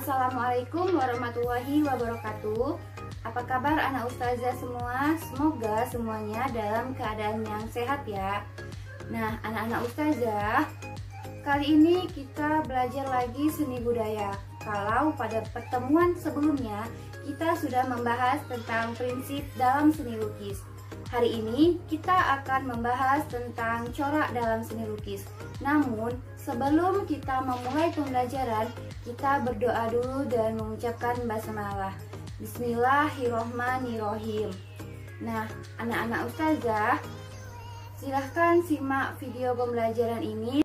Assalamualaikum warahmatullahi wabarakatuh. Apa kabar anak ustazah semua? Semoga semuanya dalam keadaan yang sehat ya. Nah, anak-anak ustazah, kali ini kita belajar lagi seni budaya. Kalau pada pertemuan sebelumnya kita sudah membahas tentang prinsip dalam seni lukis. Hari ini kita akan membahas tentang corak dalam seni lukis. Namun, sebelum kita memulai pembelajaran, kita berdoa dulu dan mengucapkan basmalah. Bismillahirrohmanirrohim. Nah, anak-anak ustazah, silahkan simak video pembelajaran ini.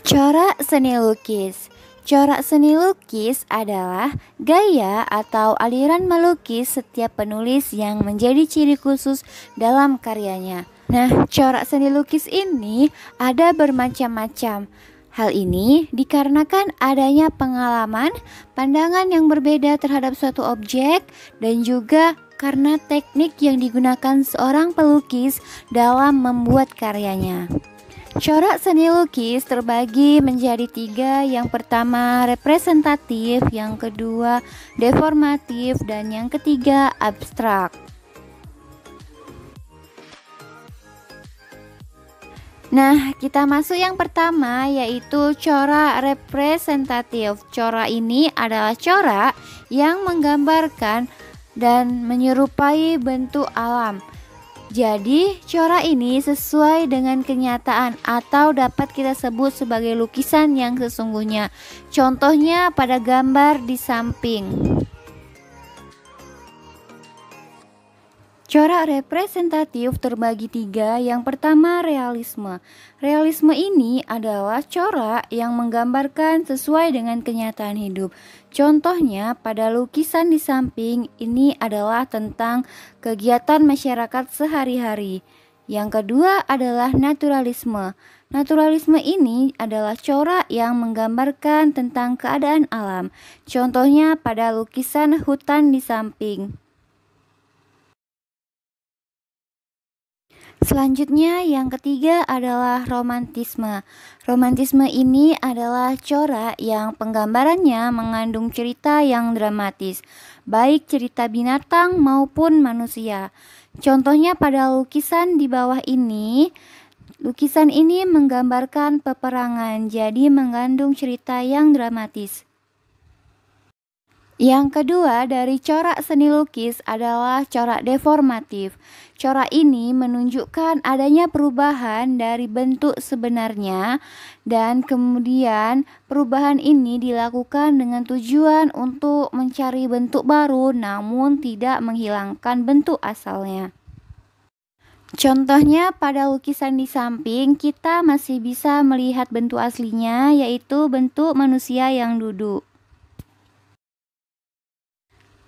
Corak seni lukis. Corak seni lukis adalah gaya atau aliran melukis setiap penulis yang menjadi ciri khusus dalam karyanya. Nah, corak seni lukis ini ada bermacam-macam. Hal ini dikarenakan adanya pengalaman, pandangan yang berbeda terhadap suatu objek, dan juga karena teknik yang digunakan seorang pelukis dalam membuat karyanya. Corak seni lukis terbagi menjadi 3. Yang pertama representatif, yang kedua deformatif, dan yang ketiga abstrak. Nah, kita masuk yang pertama, yaitu corak representatif. Corak ini adalah corak yang menggambarkan dan menyerupai bentuk alam. Jadi, corak ini sesuai dengan kenyataan atau dapat kita sebut sebagai lukisan yang sesungguhnya. Contohnya pada gambar di samping. Corak representatif terbagi 3. Yang pertama realisme. Realisme ini adalah corak yang menggambarkan sesuai dengan kenyataan hidup. Contohnya pada lukisan di samping ini adalah tentang kegiatan masyarakat sehari-hari. Yang kedua adalah naturalisme. Naturalisme ini adalah corak yang menggambarkan tentang keadaan alam. Contohnya pada lukisan hutan di samping. Selanjutnya yang ketiga adalah romantisme. Romantisme ini adalah corak yang penggambarannya mengandung cerita yang dramatis, baik cerita binatang maupun manusia. Contohnya pada lukisan di bawah ini, lukisan ini menggambarkan peperangan, jadi mengandung cerita yang dramatis. Yang kedua dari corak seni lukis adalah corak deformatif. Corak ini menunjukkan adanya perubahan dari bentuk sebenarnya, dan kemudian perubahan ini dilakukan dengan tujuan untuk mencari bentuk baru namun tidak menghilangkan bentuk asalnya. Contohnya pada lukisan di samping kita masih bisa melihat bentuk aslinya, yaitu bentuk manusia yang duduk.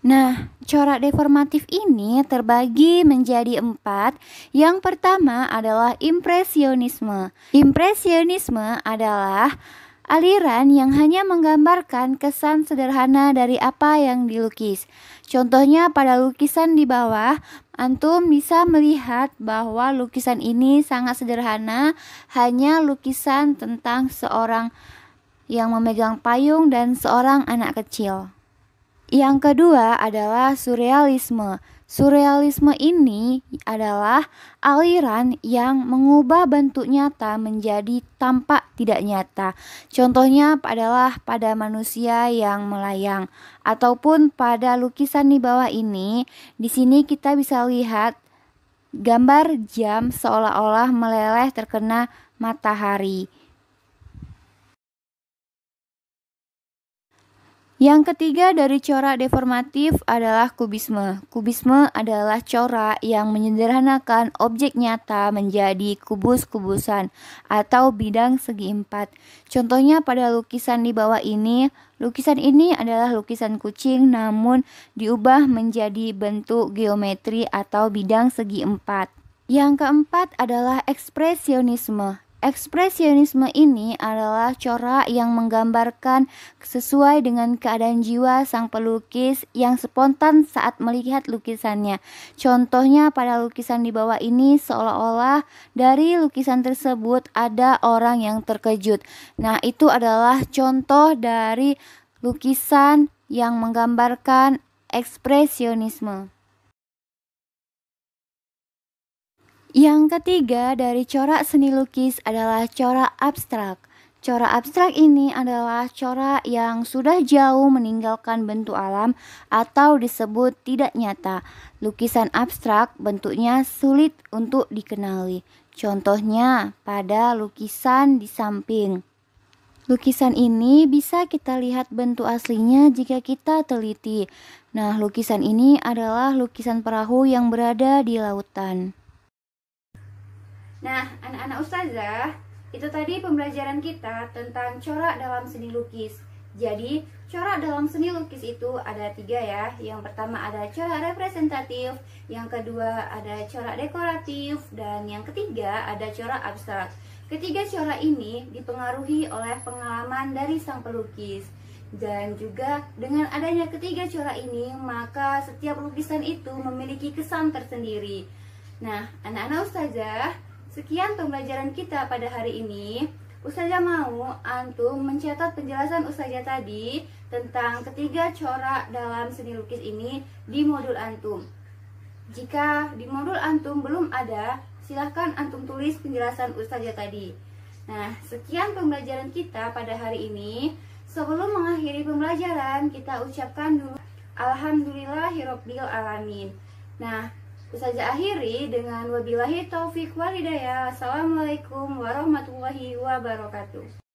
Nah, corak deformatif ini terbagi menjadi 4. Yang pertama adalah impresionisme. Impresionisme adalah aliran yang hanya menggambarkan kesan sederhana dari apa yang dilukis. Contohnya pada lukisan di bawah, antum bisa melihat bahwa lukisan ini sangat sederhana, hanya lukisan tentang seorang yang memegang payung dan seorang anak kecil. Yang kedua adalah surrealisme. Surrealisme ini adalah aliran yang mengubah bentuk nyata menjadi tampak tidak nyata. Contohnya adalah pada manusia yang melayang, ataupun pada lukisan di bawah ini. Di sini kita bisa lihat gambar jam seolah-olah meleleh terkena matahari. Yang ketiga dari corak deformatif adalah kubisme. Kubisme adalah corak yang menyederhanakan objek nyata menjadi kubus-kubusan atau bidang segi 4. Contohnya pada lukisan di bawah ini, lukisan ini adalah lukisan kucing namun diubah menjadi bentuk geometri atau bidang segi 4. Yang keempat adalah ekspresionisme. Ekspresionisme ini adalah corak yang menggambarkan sesuai dengan keadaan jiwa sang pelukis yang spontan saat melihat lukisannya. Contohnya pada lukisan di bawah ini seolah-olah dari lukisan tersebut ada orang yang terkejut. Nah, itu adalah contoh dari lukisan yang menggambarkan ekspresionisme. Yang ketiga dari corak seni lukis adalah corak abstrak. Corak abstrak ini adalah corak yang sudah jauh meninggalkan bentuk alam atau disebut tidak nyata. Lukisan abstrak bentuknya sulit untuk dikenali. Contohnya pada lukisan di samping. Lukisan ini bisa kita lihat bentuk aslinya jika kita teliti. Nah, lukisan ini adalah lukisan perahu yang berada di lautan. Nah, anak-anak ustazah, itu tadi pembelajaran kita tentang corak dalam seni lukis. Jadi, corak dalam seni lukis itu ada 3 ya. Yang pertama ada corak representatif, yang kedua ada corak dekoratif, dan yang ketiga ada corak abstrak. Ketiga corak ini dipengaruhi oleh pengalaman dari sang pelukis. Dan juga dengan adanya ketiga corak ini, maka setiap lukisan itu memiliki kesan tersendiri. Nah, anak-anak ustazah, sekian pembelajaran kita pada hari ini. Ustazah mau antum mencatat penjelasan ustazah tadi tentang ketiga corak dalam seni lukis ini di modul antum. Jika di modul antum belum ada, silahkan antum tulis penjelasan ustazah tadi. Nah, sekian pembelajaran kita pada hari ini. Sebelum mengakhiri pembelajaran, kita ucapkan dulu Alhamdulillahirabbil alamin. Nah, Ustazah akhiri dengan wabillahi taufik wal hidayah. Assalamualaikum warahmatullahi wabarakatuh.